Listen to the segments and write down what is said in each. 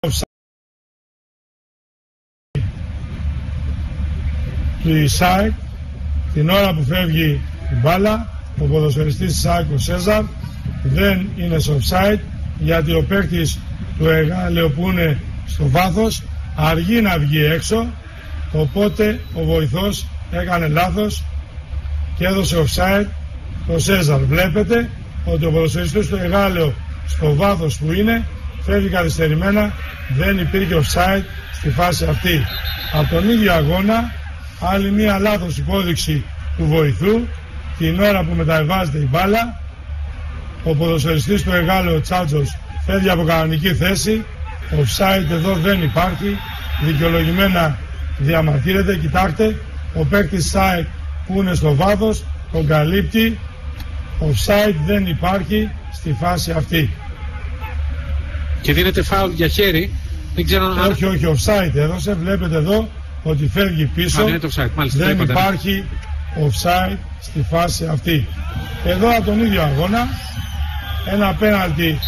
του ΙΣΑΕΚ την ώρα που φεύγει η μπάλα. Ο ποδοσφαιριστής της ΙΣΑΕΚ, ο Σέζαρ, δεν είναι σε offside, γιατί ο παίκτης του Εγάλεο που είναι στο βάθος αργεί να βγει έξω, οπότε ο βοηθός έκανε λάθος και έδωσε offside το Σέζαρ. Βλέπετε ότι ο ποδοσφαιριστής του Εγάλεο στο βάθος που είναι φεύγει καθυστερημένα, δεν υπήρχε offside στη φάση αυτή. Από τον ίδιο αγώνα, άλλη μία λάθος υπόδειξη του βοηθού την ώρα που μεταβάζεται η μπάλα. Ο ποδοσφαιριστής του Εγάλεο, Τσάτσος, φεύγει από κανονική θέση. Offside εδώ δεν υπάρχει, δικαιολογημένα διαμαρτύρεται. Κοιτάξτε, ο παίκτης ΣΑΕΚ που είναι στο βάθος τον καλύπτει. Offside δεν υπάρχει στη φάση αυτή. Και δίνεται φάουλ για χέρι. Δεν ξέρω αν... Όχι, offside έδωσε. Βλέπετε εδώ ότι φεύγει πίσω. Offside, μάλιστα, δεν υπάρχει offside στη φάση αυτή. Εδώ από τον ίδιο αγώνα, ένα πέναλτι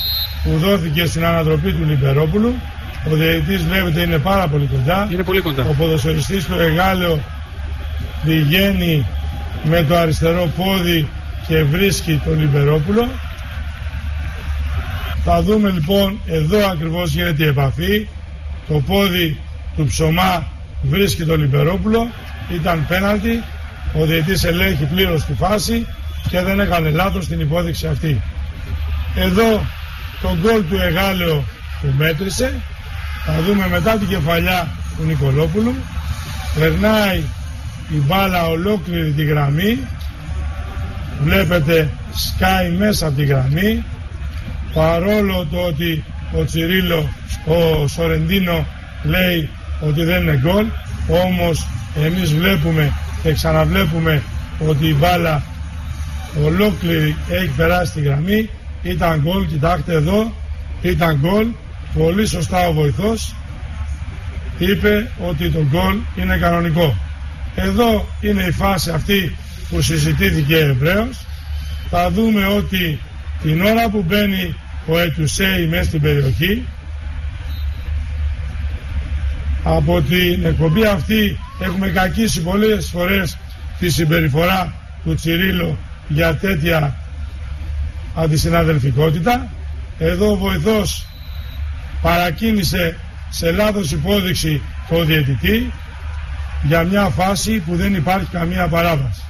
που δόθηκε στην ανατροπή του Λιμπερόπουλου. Ο διαιτητής βλέπετε είναι πάρα πολύ κοντά. Είναι πολύ κοντά. Ο ποδοσφαιριστής του Εγάλεο πηγαίνει με το αριστερό πόδι και βρίσκει τον Λιμπερόπουλο. Θα δούμε λοιπόν, εδώ ακριβώς γίνεται η επαφή. Το πόδι του Ψωμά βρίσκει τον Λιμπερόπουλο. Ήταν πέναλτι. Ο διαιτητής ελέγχει πλήρως τη φάση και δεν έκανε λάθος στην υπόδειξη αυτή. Εδώ το γκολ του Εγάλεο που μέτρησε. Θα δούμε μετά την κεφαλιά του Νικολόπουλου. Περνάει η μπάλα ολόκληρη τη γραμμή. Βλέπετε σκάει μέσα από τη γραμμή. Παρόλο το ότι ο Τσιρίλο, ο Σορεντίνο λέει ότι δεν είναι γκολ, όμως εμείς βλέπουμε και ξαναβλέπουμε ότι η μπάλα ολόκληρη έχει περάσει τη γραμμή. Ήταν γκολ, κοιτάξτε εδώ, ήταν γκολ. Πολύ σωστά ο βοηθός είπε ότι το γκολ είναι κανονικό. Εδώ είναι η φάση αυτή που συζητήθηκε ευρέως. Θα δούμε ότι την ώρα που μπαίνει ο Ετουσέη μέσα στην περιοχή, από την εκπομπή αυτή έχουμε κακίσει πολλές φορές τη συμπεριφορά του Τσιρίλο για τέτοια αντισυναδελφικότητα. Εδώ ο βοηθός παρακίνησε σε λάθος υπόδειξη το διαιτητή για μια φάση που δεν υπάρχει καμία παράβαση.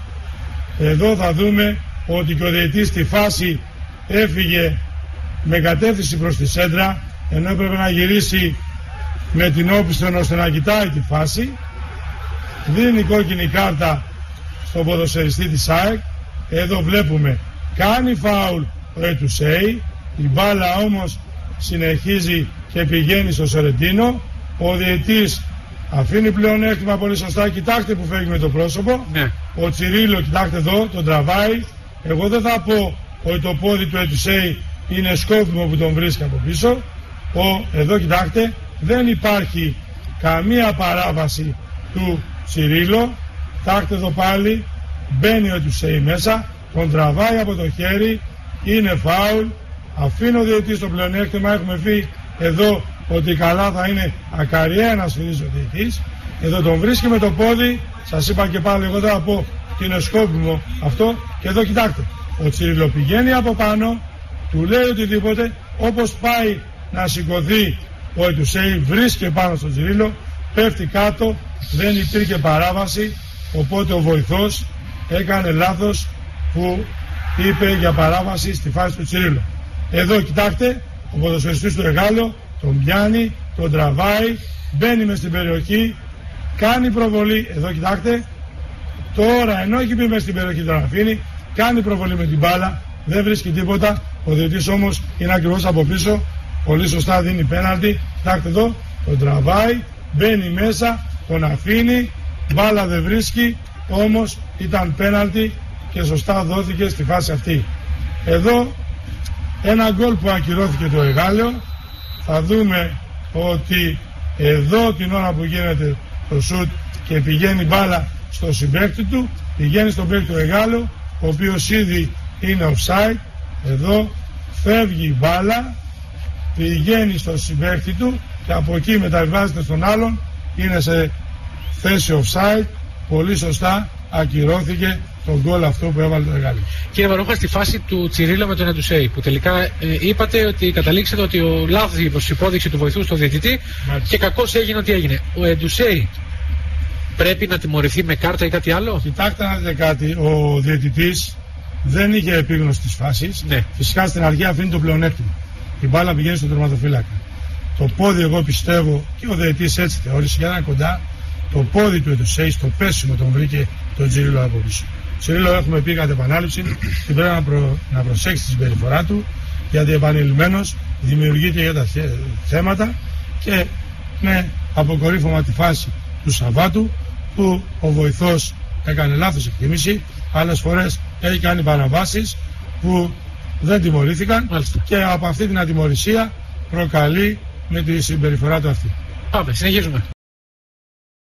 Εδώ θα δούμε ότι και ο διαιτητής στη φάση έφυγε με κατεύθυνση προς τη σέντρα, ενώ έπρεπε να γυρίσει με την όπισθεν ώστε να κοιτάει τη φάση. Δίνει κόκκινη κάρτα στον ποδοσφαιριστή της ΑΕΚ. Εδώ βλέπουμε κάνει φάουλ ο Ετουσέη, η μπάλα όμως συνεχίζει και πηγαίνει στο Σορεντίνο. Ο διαιτής αφήνει πλεονέκτημα πολύ σωστά. Κοιτάξτε που φεύγει με το πρόσωπο. Ο Τσιρίλο, κοιτάξτε εδώ, τον τραβάει. Εγώ δεν θα πω ότι το πόδι του Ετουσέη είναι σκόπιμο που τον βρίσκει από πίσω. Εδώ κοιτάξτε, δεν υπάρχει καμία παράβαση του Τσιρίλο. Κοιτάξτε εδώ πάλι, μπαίνει ο Ετουσέη μέσα, τον τραβάει από το χέρι, είναι φάουλ. Αφήνω ο διαιτητής το πλεονέκτημα. Έχουμε πει εδώ ότι καλά θα είναι ακαριέα να σφυρίζει ο διαιτητής. Εδώ τον βρίσκει με το πόδι. Σας είπα και πάλι, εγώ δεν θα πω ότι είναι σκόπιμο αυτό. Και εδώ κοιτάξτε, ο Τσιρίλο πηγαίνει από πάνω, του λέει οτιδήποτε. Όπως πάει να σηκωθεί ο Ετουσέη, βρίσκει πάνω στον Τσιρίλο, πέφτει κάτω, δεν υπήρχε παράβαση. Οπότε ο βοηθός έκανε λάθος που είπε για παράβαση στη φάση του Τσιρίλο. Εδώ κοιτάξτε, ο ποδοσφαιριστής του Εγάλεο τον πιάνει, τον τραβάει, μπαίνει μες στην περιοχή, κάνει προβολή. Εδώ κοιτάξτε, τώρα ενώ έχει μπει μες στην περιοχή, τον αφήνει, κάνει προβολή με την μπάλα, δεν βρίσκει τίποτα. Ο διαιτητής όμως είναι ακριβώς από πίσω, πολύ σωστά δίνει πέναλτι. Κοιτάξτε εδώ, τον τραβάει, μπαίνει μέσα, τον αφήνει, μπάλα δεν βρίσκει, όμως ήταν πέναλτι και σωστά δόθηκε στη φάση αυτή. Εδώ ένα γκολ που ακυρώθηκε το Εγάλεο. Θα δούμε ότι εδώ την ώρα που γίνεται το σουτ και πηγαίνει μπάλα στο συμπαίκτη του, πηγαίνει στον παίκτη του Εγάλεο, ο οποίος ήδη είναι offside. Εδώ φεύγει η μπάλα, πηγαίνει στο συμπαίκτη του, και από εκεί μεταβιβάζεται στον άλλον, είναι σε θέση offside, πολύ σωστά ακυρώθηκε τον γκολ αυτό που έβαλε το Εργάλιο. Κύριε Βαρούχα, στη φάση του Τσιρίλο με τον Εντουσέη, που τελικά είπατε ότι καταλήξατε ότι ο λάθος υπόδειξη του βοηθού στο διαιτητή και κακώς έγινε ό,τι έγινε. Ο Εντουσέη πρέπει να τιμωρηθεί με κάρτα ή κάτι άλλο? Κοιτάξτε να δείτε κάτι, ο διαιτητής δεν είχε επίγνωση της φάσης. Ναι. Φυσικά στην αρχή αφήνει το πλεονέκτημα. Η μπάλα πηγαίνει στον τερματοφύλακα. Το πόδι, εγώ πιστεύω, και ο διαιτητής έτσι θεώρησε, για να είναι κοντά, το πόδι του Εντουσέη στο πέσιμο τον βρήκε τον Τσιρίλο από πίσω. Τσιρίλο, έχουμε πει κατ' επανάληψη και πρέπει να προσέξει τη συμπεριφορά του, γιατί επανειλημμένος δημιουργείται για τα θέματα και με αποκορύφωμα τη φάση του Σαββάτου που ο βοηθός έκανε λάθος εκτίμηση, άλλες φορές έχει κάνει παραβάσεις που δεν τιμωρήθηκαν. Μάλιστα. Και από αυτή την ατιμωρησία προκαλεί με τη συμπεριφορά του αυτή. Πάμε, συνεχίζουμε.